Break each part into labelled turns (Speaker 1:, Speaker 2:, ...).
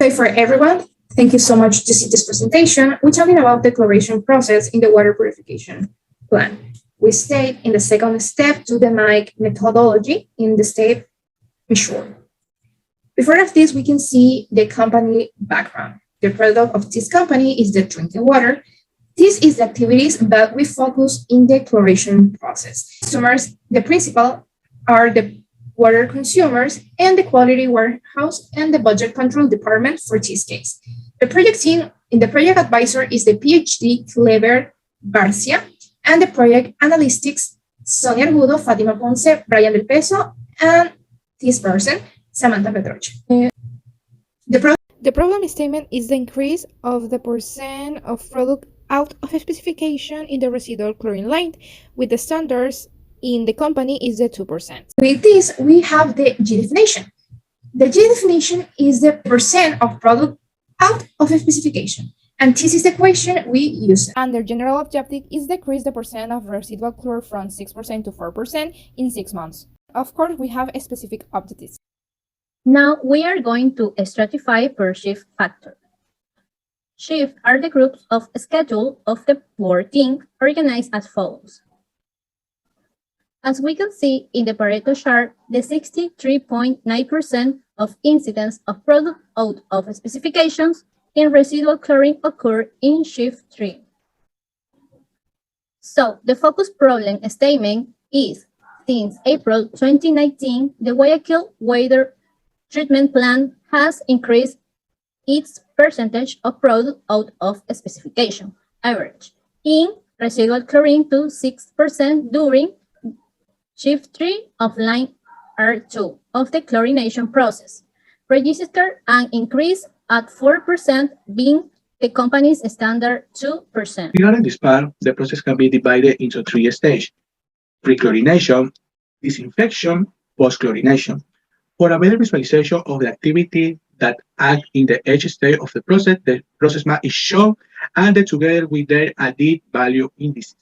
Speaker 1: day for everyone. Thank you so much to see this presentation. We're talking about the chlorination process in the water purification plant. We stayed in the second step to the methodology in the step measure. Before of this, we can see the company background. The product of this company is the drinking water. This is the activities that we focus in the chlorination process. Customers, the principal are the water consumers and the quality warehouse and the budget control department for this case. The project team in the project advisor is the PhD Clever Garcia and the project analytics Sonia Argudo, Fátima Ponce, Bryan del Pezo, and this person, Samantha Petroche.
Speaker 2: The problem statement is the increase of the percent of product out of specification in the residual chlorine line, with the standards in the company is the 2%.
Speaker 1: With this, we have the G definition. The G definition is the percent of product out of a specification. And this is the equation we use.
Speaker 2: And their general objective is decrease the percent of residual chlorine from 6% to 4% in 6 months. Of course, we have a specific objectives.
Speaker 3: Now we are going to stratify per shift factor. Shifts are the groups of schedule of the working organized as follows. As we can see in the Pareto chart, the 63.9% of incidence of product out of specifications in residual chlorine occur in shift 3. So the focus problem statement is, since April 2019, the Guayaquil water treatment plant has increased its percentage of product out of specification average in residual chlorine to 6% during shift 3 of line R2 of the chlorination process, registered an increase at 4% being the company's standard 2%.
Speaker 4: Regarding this part, the process can be divided into 3 stages: pre-chlorination, disinfection, post-chlorination. For a better visualization of the activity that act in the each stage of the process map is shown and together with their added value indices.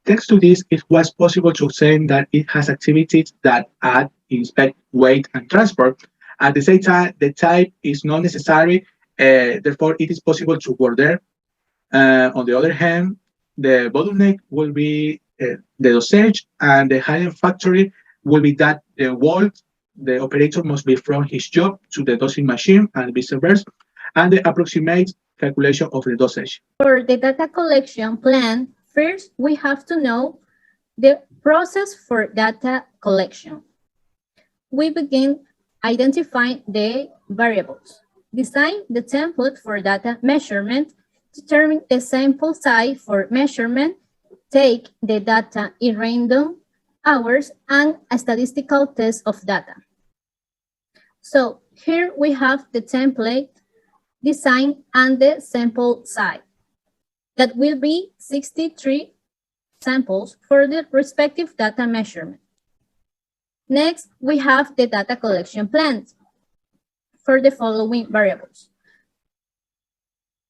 Speaker 4: Thanks to this, it was possible to say that it has activities that add, inspect, weight, and transport. At the same time, the type is not necessary, therefore it is possible to work there. On the other hand, the bottleneck will be the dosage, and the high-end factory will be that the operator must be from his job to the dosing machine and vice versa, and the approximate calculation of the dosage.
Speaker 3: For the data collection plan, first we have to know the process for data collection. We begin identifying the variables, design the template for data measurement, determine the sample size for measurement, take the data in random hours, and a statistical test of data. So here we have the template design and the sample size. That will be 63 samples for the respective data measurement. Next, we have the data collection plan for the following variables: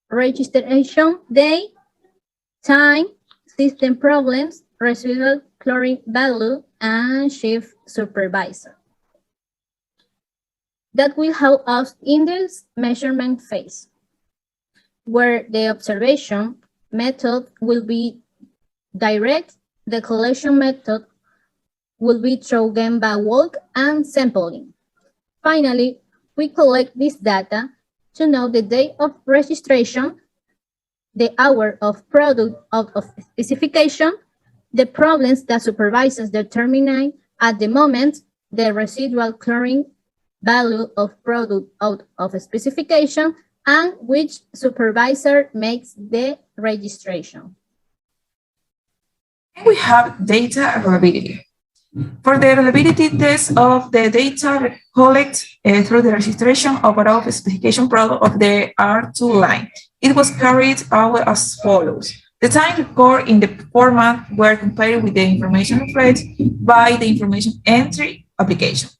Speaker 3: registration day, time, system problems, residual chlorine value, and shift supervisor. That will help us in this measurement phase, where the observation method will be direct, the collection method will be through Gemba walk and sampling. Finally, we collect this data to know the date of registration, the hour of product out of specification, the problems that supervisors determine at the moment, the residual chlorine value of product out of specification, and which supervisor makes the registration.
Speaker 5: And we have data availability. For the availability test of the data collected through the registration of out of specification product of the R2 line, it was carried out as follows. The time recorded in the format were compared with the information reflected by the information entry application.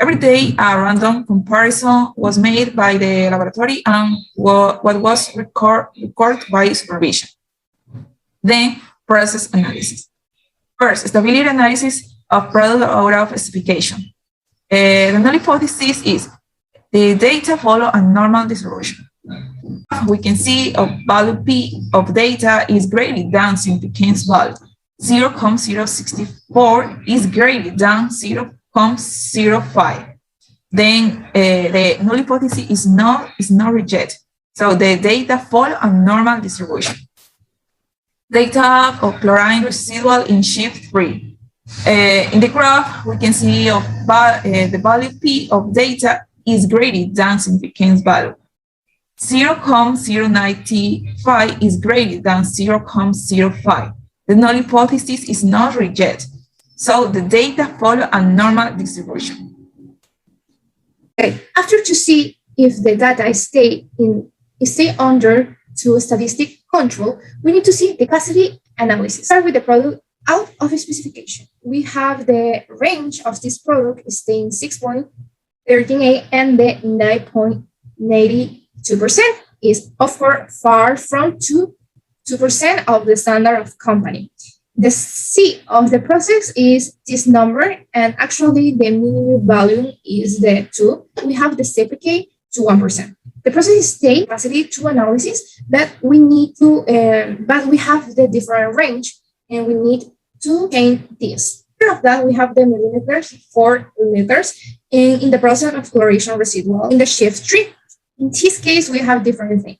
Speaker 5: Every day, a random comparison was made by the laboratory and what was recorded by supervision. Then, process analysis. First, stability analysis of product out of specification. The null hypothesis is the data follow a normal distribution. We can see of value P of data is greater than significance value. 0.064 is greater than 0.05. Then the null hypothesis is not rejected. So the data follow a normal distribution. Data of chlorine residual in shift 3. In the graph, we can see of the value P of data is greater than significance value. 0.095 is greater than 0.05. The null hypothesis is not rejected. So the data follow a normal distribution.
Speaker 1: Okay. After to see if the data stay under to statistic control, we need to see the capacity analysis. Start with the product out of a specification. We have the range of this product staying 6.13 and the 9.82% is of course far from 2% of the standard of company. The C of the process is this number, and actually the minimum value is the 2. We have the CPK to 1%. The process state capacity to analysis, but we need to, but we have the different range, and we need to change this. Of that, we have the milliliters, 4 liters, and in the process of chlorination residual in the shift 3. In this case, we have different things.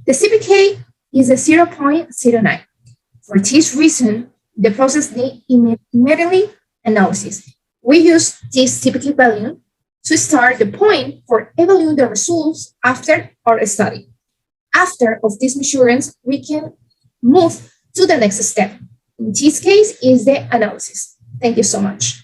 Speaker 1: The CPK is a 0.09. For this reason, the process needs immediately analysis. We use this CPK value to start the point for evaluating the results after our study. After of these measurements, we can move to the next step. In this case, is the analysis. Thank you so much.